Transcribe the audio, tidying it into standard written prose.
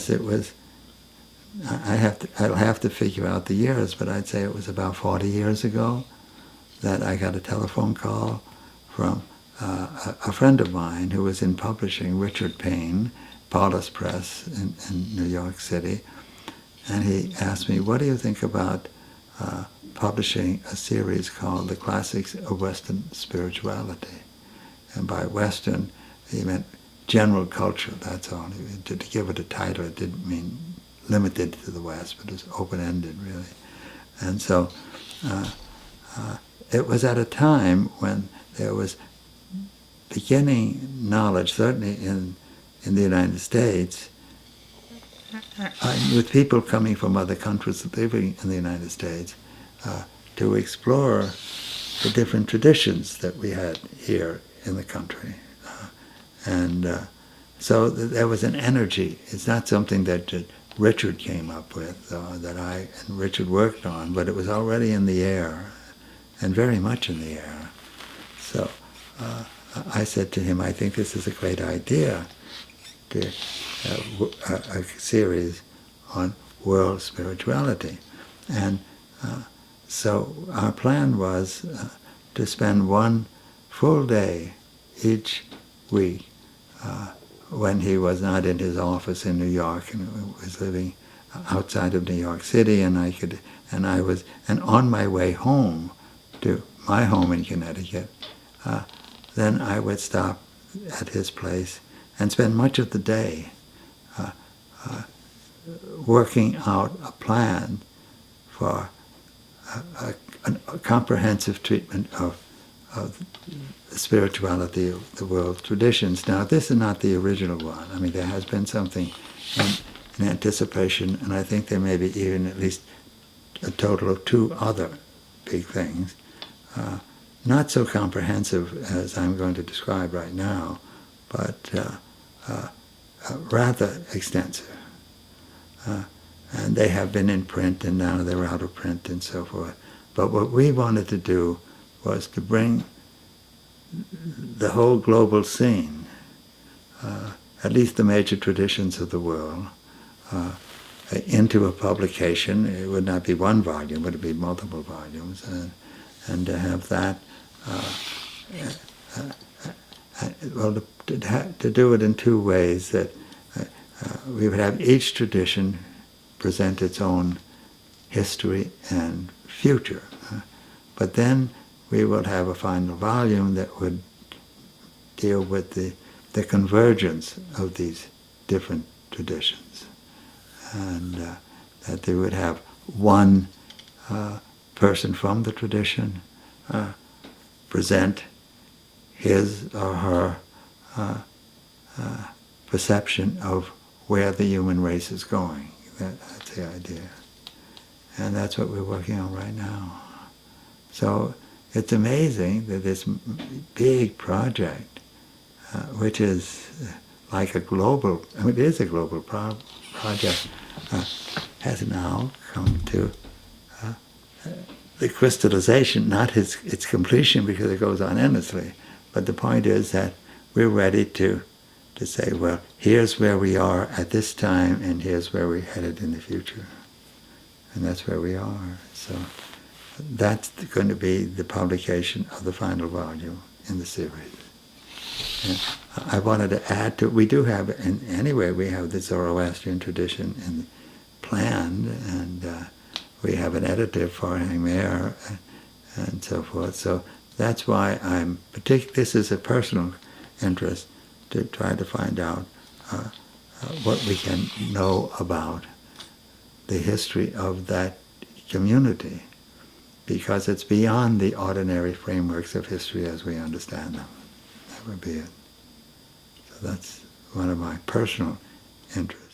Yes, it was. I'll have to figure out the years, but I'd say it was about 40 years ago that I got a telephone call from a friend of mine who was in publishing, Richard Payne, Paulus Press in New York City, and he asked me, what do you think about publishing a series called The Classics of Western Spirituality? And by Western, he meant general culture, that's all. To give it a title, it didn't mean limited to the West, but it was open-ended, really. And so it was at a time when there was beginning knowledge, certainly in the United States, with people coming from other countries living in the United States, to explore the different traditions that we had here in the country. So there was an energy. It's not something that Richard came up with, that I and Richard worked on, but it was already in the air, and very much in the air. So I said to him, I think this is a great idea, to a series on world spirituality. And so our plan was to spend one full day each week when he was not in his office in New York and was living outside of New York City, and on my way home to my home in Connecticut, then I would stop at his place and spend much of the day working out a plan for a comprehensive treatment of the spirituality of the world's traditions. Now, this is not the original one. I mean, there has been something in anticipation, and I think there may be even at least a total of 2 other big things, not so comprehensive as I'm going to describe right now, but rather extensive. And they have been in print, and now they're out of print and so forth. But what we wanted to do was to bring the whole global scene, at least the major traditions of the world, into a publication. It would not be one volume, it would be multiple volumes, and to have that, to do it in 2 ways, that we would have each tradition present its own history and future. But then we will have a final volume that would deal with the convergence of these different traditions. And that they would have one person from the tradition present his or her perception of where the human race is going. That's the idea. And that's what we're working on right now. So it's amazing that this big project, which is like a global, I mean, it is a global project, has now come to the crystallization, not its completion, because it goes on endlessly. But the point is that we're ready to say, well, here's where we are at this time, and here's where we're headed in the future. And that's where we are. So that's going to be the publication of the final volume in the series. And I wanted to add to, we do have, anyway, we have the Zoroastrian tradition planned, and we have an editor, Fordham H, and so forth. So that's why this is a personal interest, to try to find out what we can know about the history of that community, because it's beyond the ordinary frameworks of history as we understand them. That would be it. So that's one of my personal interests.